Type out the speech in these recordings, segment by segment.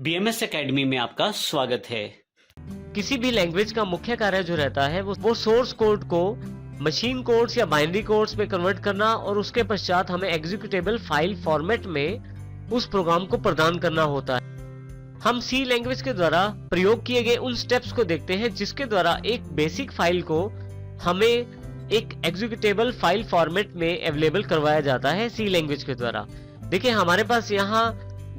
BMS academy में आपका स्वागत है। किसी भी लैंग्वेज का मुख्य कार्य जो रहता है वो सोर्स कोड को मशीन कोड्स या बाइनरी कोड्स में कन्वर्ट करना और उसके पश्चात हमें एग्जीक्यूटेबल फाइल फॉर्मेट में उस प्रोग्राम को प्रदान करना होता है। हम सी लैंग्वेज के द्वारा प्रयोग किए गए उन स्टेप्स को देखते हैं जिसके द्वारा एक बेसिक फाइल को हमें एक एग्जीक्यूटेबल फाइल फॉर्मेट में अवेलेबल करवाया जाता है सी लैंग्वेज के द्वारा। देखिए हमारे पास यहाँ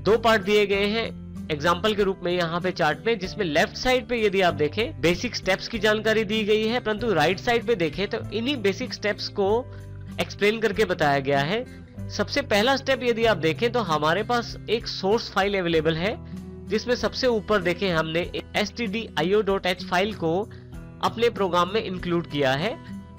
दो पार्ट दिए गए हैं एग्जाम्पल के रूप में यहाँ पे चार्ट में, जिसमें लेफ्ट साइड पे यदि आप देखें बेसिक स्टेप्स की जानकारी दी गई है, परंतु राइट साइड पे देखें तो इन्हीं बेसिक स्टेप्स को एक्सप्लेन करके बताया गया है। सबसे पहला स्टेप यदि आप देखें तो हमारे पास एक सोर्स फाइल अवेलेबल है जिसमें सबसे ऊपर देखें हमने stdio.h फाइल को अपने प्रोग्राम में इंक्लूड किया है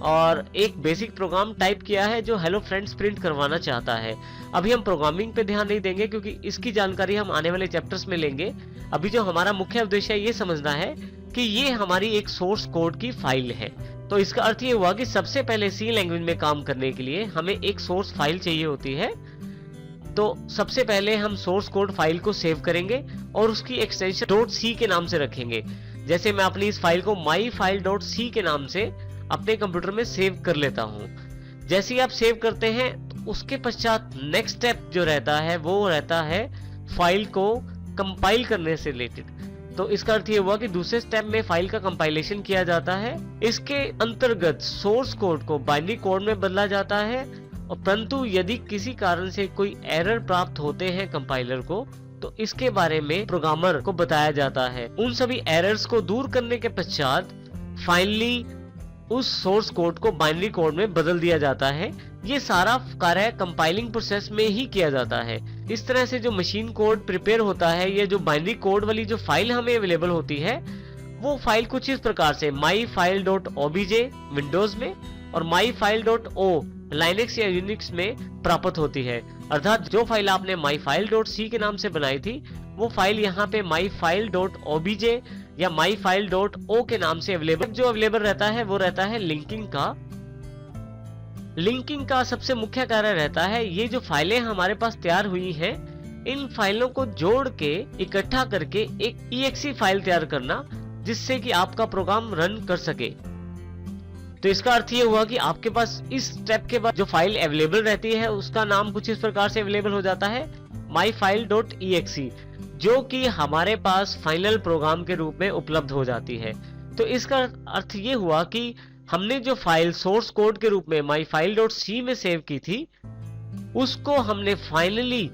और एक बेसिक प्रोग्राम टाइप किया है जो हेलो फ्रेंड्स प्रिंट करवाना चाहता है। अभी हम प्रोग्रामिंग पे ध्यान नहीं देंगे क्योंकि इसकी जानकारी हम आने वाले चैप्टर्स में लेंगे। अभी जो हमारा मुख्य उद्देश्य है ये समझना है कि ये हमारी एक सोर्स कोड की फाइल है। तो इसका अर्थ ये हुआ कि सबसे पहले सी लैंग्वेज में काम करने के लिए हमें एक सोर्स फाइल चाहिए होती है। तो सबसे पहले हम सोर्स कोड फाइल को सेव करेंगे और उसकी एक्सटेंशन .c के नाम से रखेंगे। जैसे मैं अपनी इस फाइल को myfile.c के नाम से अपने कंप्यूटर में सेव कर लेता हूं। जैसे ही आप सेव करते हैं तो उसके पश्चात नेक्स्ट स्टेप जो रहता है वो रहता है फाइल को कंपाइल करने से रिलेटेड। तो इसका अर्थ ये हुआ कि दूसरे स्टेप में फाइल का कंपाइलेशन किया जाता है। इसके अंतर्गत सोर्स कोड को बाइनरी कोड में बदला जाता है और परंतु यदि किसी कारण से कोई एरर प्राप्त होते हैं कंपाइलर को तो इसके बारे में प्रोग्रामर को बताया जाता है। उन सभी एरर्स को दूर करने के पश्चात फाइनली उस सोर्स कोड को बाइनरी कोड में बदल दिया जाता है। ये सारा कार्य कंपाइलिंग प्रोसेस में ही किया जाता है। इस तरह से जो मशीन कोड प्रिपेयर होता है, ये जो बाइनरी कोड वाली जो फाइल हमें अवेलेबल होती है वो फाइल कुछ इस प्रकार से myfile.obj विंडोज में और myfile.o लाइनेक्स या यूनिक्स में प्राप्त होती है। अर्थात जो फाइल आपने myfile.c के नाम से बनाई थी वो फाइल यहाँ पे myfile.obj या myfile.o के नाम से अवेलेबल रहता है वो रहता है लिंकिंग का। लिंकिंग का सबसे मुख्य कार्य रहता है ये जो फाइलें हमारे पास तैयार हुई हैं इन फाइलों को जोड़ के इकट्ठा करके एक exe फाइल तैयार करना जिससे कि आपका प्रोग्राम रन कर सके। तो इसका अर्थ ये हुआ कि आपके पास इस स्टेप के बाद जो फाइल अवेलेबल रहती है उसका नाम कुछ इस प्रकार से अवेलेबल हो जाता है myfile.exe, जो कि हमारे पास फाइनल प्रोग्राम के रूप में उपलब्ध हो जाती है। तो इसका अर्थ ये हुआ कि हमने जो फाइल सोर्स कोड के रूप में myfile.c में सेव की थी उसको हमने फाइनली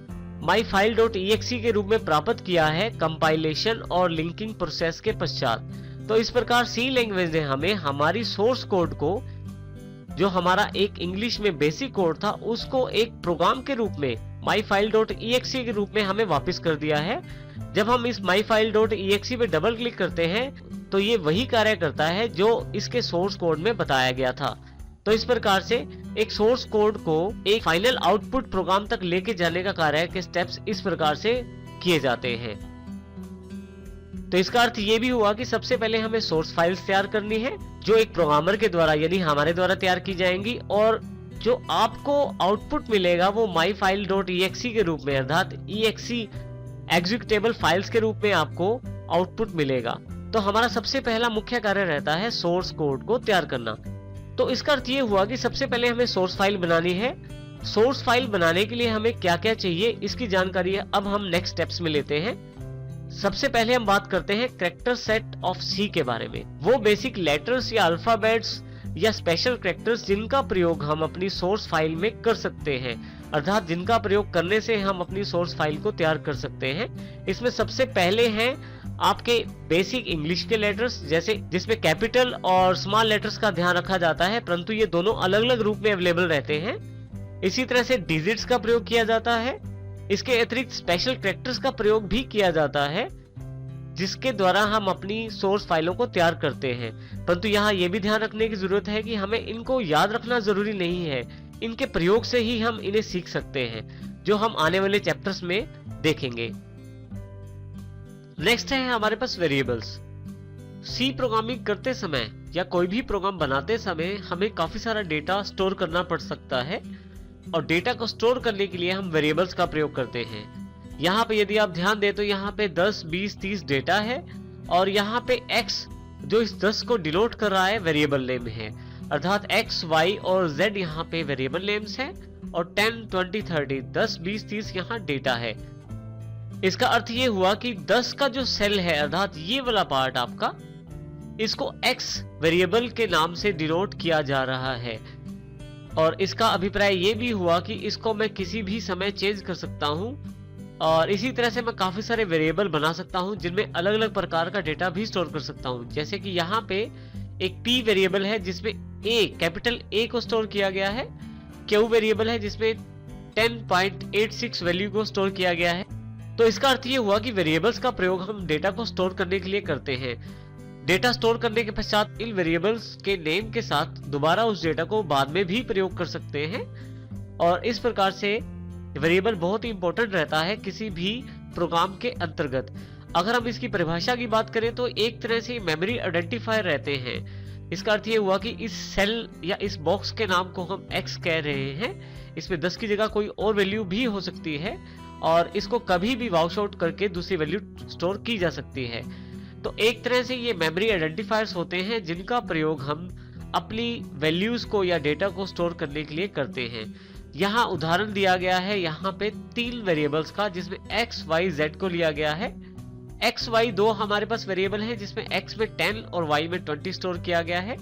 myfile.exe के रूप में प्राप्त किया है कंपाइलेशन और लिंकिंग प्रोसेस के पश्चात। तो इस प्रकार सी लैंग्वेज ने हमें हमारी सोर्स कोड को जो हमारा एक इंग्लिश में बेसिक कोड था उसको एक प्रोग्राम के रूप में myfile.exe के रूप में हमें वापस कर दिया है। जब हम इस myfile.exe पे डबल क्लिक करते हैं तो ये वही कार्य करता है जो इसके सोर्स कोड में बताया गया था। तो इस प्रकार से एक सोर्स कोड को एक फाइनल आउटपुट प्रोग्राम तक लेके जाने का कार्य के स्टेप्स इस प्रकार से किए जाते हैं। तो इसका अर्थ ये भी हुआ कि सबसे पहले हमें सोर्स फाइल्स तैयार करनी है जो एक प्रोग्रामर के द्वारा यानी हमारे द्वारा तैयार की जाएंगी और जो आपको आउटपुट मिलेगा वो myfile.exe के रूप में अर्थात exe एग्जीक्यूटेबल फाइल्स के रूप में आपको आउटपुट मिलेगा। तो हमारा सबसे पहला मुख्य कार्य रहता है सोर्स कोड को तैयार करना। तो इसका अर्थ ये हुआ कि सबसे पहले हमें सोर्स फाइल बनानी है। सोर्स फाइल बनाने के लिए हमें क्या क्या चाहिए इसकी जानकारी है अब हम नेक्स्ट स्टेप्स में लेते हैं। सबसे पहले हम बात करते हैं कैरेक्टर सेट ऑफ सी के बारे में। वो बेसिक लेटर्स या अल्फाबेट्स या स्पेशल कैरेक्टर्स जिनका प्रयोग हम अपनी सोर्स फाइल में कर सकते हैं, अर्थात जिनका प्रयोग करने से हम अपनी सोर्स फाइल को तैयार कर सकते हैं। इसमें सबसे पहले हैं आपके बेसिक इंग्लिश के लेटर्स जैसे जिसमें कैपिटल और स्मॉल लेटर्स का ध्यान रखा जाता है परंतु ये दोनों अलग अलग रूप में अवेलेबल रहते हैं। इसी तरह से डिजिट्स का प्रयोग किया जाता है। इसके अतिरिक्त स्पेशल कैरेक्टर्स का प्रयोग भी किया जाता है जिसके द्वारा हम अपनी सोर्स फाइलों को तैयार करते हैं। परंतु यहाँ ये भी ध्यान रखने की जरूरत है कि हमें इनको याद रखना जरूरी नहीं है, इनके प्रयोग से ही हम इन्हें सीख सकते हैं जो हम आने वाले चैप्टर्स में देखेंगे। नेक्स्ट है हमारे पास वेरिएबल्स। सी प्रोग्रामिंग करते समय या कोई भी प्रोग्राम बनाते समय हमें काफी सारा डेटा स्टोर करना पड़ सकता है और डेटा को स्टोर करने के लिए हम वेरिएबल्स का प्रयोग करते हैं। यहाँ पे यदि आप ध्यान दें तो यहाँ पे 10, 20, 30 डेटा है और यहाँ पे x जो इस 10 को डिनोट कर रहा है वेरिएबल नेम है, अर्थात x, y और z यहाँ पे वेरिएबल नेम्स हैं और 10, 20, 30, 10, 20, 30 यहाँ डेटा है। इसका अर्थ ये हुआ कि 10 का जो सेल है अर्थात ये वाला पार्ट आपका, इसको x वेरिएबल के नाम से डिनोट किया जा रहा है और इसका अभिप्राय ये भी हुआ कि इसको मैं किसी भी समय चेंज कर सकता हूँ और इसी तरह से मैं काफी सारे वेरिएबल बना सकता हूँ जिनमें अलग अलग प्रकार का डेटा भी स्टोर कर सकता हूँ। जैसे कि यहाँ पे एक p वेरिएबल है जिसमें कैपिटल A को स्टोर किया गया है, q वेरिएबल है जिसमें 10.86 वैल्यू को स्टोर किया गया है। तो इसका अर्थ ये हुआ कि वेरिएबल्स का प्रयोग हम डेटा को स्टोर करने के लिए करते हैं। डेटा स्टोर करने के पश्चात इन वेरिएबल्स के नेम के साथ दोबारा उस डेटा को बाद में भी प्रयोग कर सकते हैं और इस प्रकार से वेरिएबल बहुत ही इंपॉर्टेंट रहता है किसी भी प्रोग्राम के अंतर्गत। अगर हम इसकी परिभाषा की बात करें तो एक तरह से मेमोरी आइडेंटिफायर रहते हैं। इसका अर्थ ये हुआ कि इस सेल या इस बॉक्स के नाम को हम x कह रहे हैं, इसमें 10 की जगह कोई और वैल्यू भी हो सकती है और इसको कभी भी वॉश आउट करके दूसरी वैल्यू स्टोर की जा सकती है। तो एक तरह से ये मेमोरी आइडेंटिफायर्स होते हैं जिनका प्रयोग हम अपनी वैल्यूज को या डेटा को स्टोर करने के लिए करते हैं। यहाँ उदाहरण दिया गया है यहाँ पे 3 वेरिएबल्स का जिसमें x, y, z को लिया गया है। x, y दो हमारे पास वेरिएबल है जिसमें x में 10 और y में 20 स्टोर किया गया है,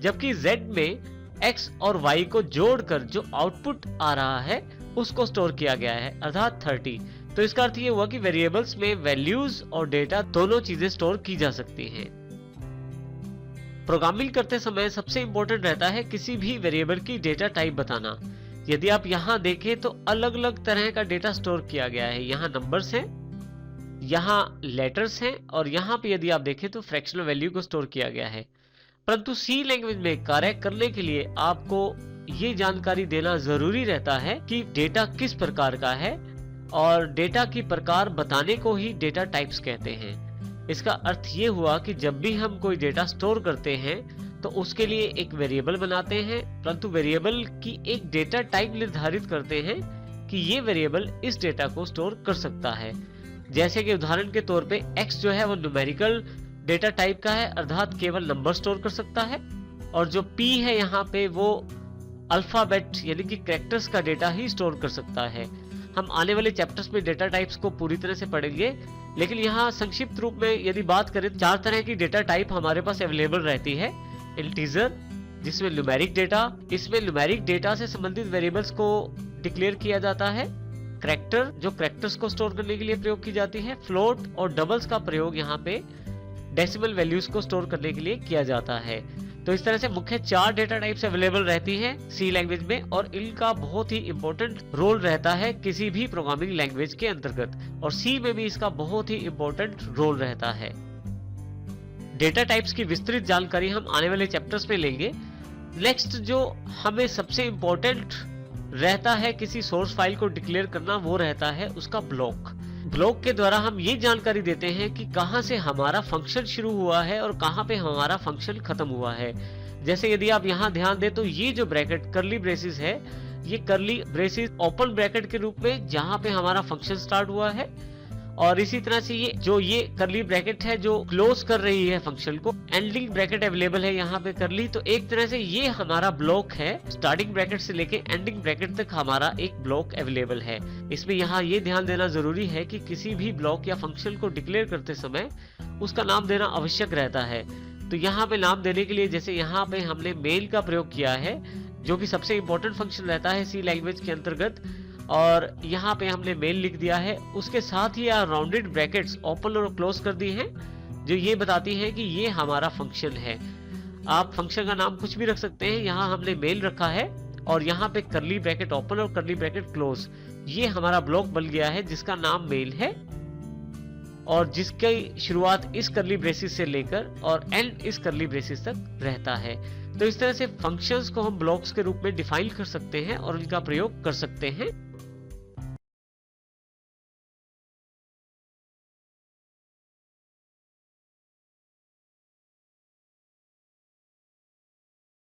जबकि z में x और y को जोड़कर जो आउटपुट आ रहा है उसको स्टोर किया गया है अर्थात 30। तो इसका अर्थ ये हुआ कि वेरिएबल्स में वैल्यूज और डेटा दोनों चीजें स्टोर की जा सकती हैं। प्रोग्रामिंग करते समय सबसे इंपॉर्टेंट रहता है किसी भी वेरिएबल की डेटा टाइप बताना। यदि आप यहाँ देखें तो अलग अलग तरह का डेटा स्टोर किया गया है। यहाँ नंबर्स हैं, यहाँ लेटर्स हैं और यहाँ पे यदि आप देखें तो फ्रैक्शनल वैल्यू को स्टोर किया गया है। परंतु सी लैंग्वेज में कार्य करने के लिए आपको ये जानकारी देना जरूरी रहता है कि डेटा किस प्रकार का है और डेटा की प्रकार बताने को ही डेटा टाइप्स कहते हैं। इसका अर्थ ये हुआ कि जब भी हम कोई डेटा स्टोर करते हैं तो उसके लिए एक वेरिएबल बनाते हैं, परंतु वेरिएबल की एक डेटा टाइप निर्धारित करते हैं कि ये वेरिएबल इस डेटा को स्टोर कर सकता है। जैसे कि उदाहरण के तौर पे x जो है वो न्यूमेरिकल डेटा टाइप का है अर्थात केवल नंबर स्टोर कर सकता है और जो p है यहाँ पे वो अल्फाबेट यानी कि कैरेक्टर्स का डेटा ही स्टोर कर सकता है। हम आने वाले चैप्टर्स में डेटा टाइप्स को पूरी तरह से पढ़ेंगे, लेकिन यहाँ संक्षिप्त रूप में यदि बात करें 4 तरह की डेटा टाइप हमारे पास अवेलेबल रहती है। इंटीजर जिसमें न्यूमेरिक डेटा, इसमें न्यूमेरिक डेटा से संबंधित वेरिएबल्स को डिक्लेयर किया जाता है। कैरेक्टर जो कैरेक्टर्स को स्टोर करने के लिए प्रयोग की जाती है। फ्लोट और डबल्स का प्रयोग यहाँ पे डेसिमल वैल्यूज को स्टोर करने के लिए किया जाता है। तो इस तरह से मुख्य 4 डेटा टाइप्स अवेलेबल रहती हैं सी लैंग्वेज में और इनका बहुत ही इंपॉर्टेंट रोल रहता है किसी भी प्रोग्रामिंग लैंग्वेज के अंतर्गत और सी में भी इसका बहुत ही इंपॉर्टेंट रोल रहता है। डेटा टाइप्स की विस्तृत जानकारी हम आने वाले चैप्टर्स में लेंगे। नेक्स्ट जो हमें सबसे इंपॉर्टेंट रहता है किसी सोर्स फाइल को डिक्लेयर करना वो रहता है उसका ब्लॉक। ब्लॉक के द्वारा हम ये जानकारी देते हैं कि कहाँ से हमारा फंक्शन शुरू हुआ है और कहाँ पे हमारा फंक्शन खत्म हुआ है। जैसे यदि आप यहाँ ध्यान दें तो ये जो ब्रैकेट कर्ली ब्रेसेस है, ये कर्ली ब्रेसेस ओपन ब्रैकेट के रूप में जहाँ पे हमारा फंक्शन स्टार्ट हुआ है और इसी तरह से ये कर्ली ब्रैकेट है जो क्लोज कर रही है फंक्शन को, एंडिंग ब्रैकेट अवेलेबल है यहाँ पे कर्ली। तो एक तरह से ये हमारा ब्लॉक है, स्टार्टिंग ब्रैकेट से लेके एंडिंग ब्रैकेट तक हमारा एक ब्लॉक अवेलेबल है। इसमें यहाँ ये ध्यान देना जरूरी है कि किसी भी ब्लॉक या फंक्शन को डिक्लेयर करते समय उसका नाम देना आवश्यक रहता है। तो यहाँ पे नाम देने के लिए जैसे यहाँ पे हमने मेन का प्रयोग किया है जो कि सबसे इंपॉर्टेंट फंक्शन रहता है सी लैंग्वेज के अंतर्गत, और यहाँ पे हमने मेल लिख दिया है। उसके साथ ही राउंडेड ब्रैकेट्स ओपन और क्लोज कर दी हैं जो ये बताती हैं कि ये हमारा फंक्शन है। आप फंक्शन का नाम कुछ भी रख सकते हैं, यहाँ हमने मेल रखा है और यहाँ पे करली ब्रैकेट ओपन और करली ब्रैकेट क्लोज, ये हमारा ब्लॉक बन गया है जिसका नाम मेल है और जिसकी शुरुआत इस करली ब्रेसिस से लेकर और एंड इस करली ब्रेसिस तक रहता है। तो इस तरह से फंक्शंस को हम ब्लॉक्स के रूप में डिफाइन कर सकते हैं और उनका प्रयोग कर सकते हैं।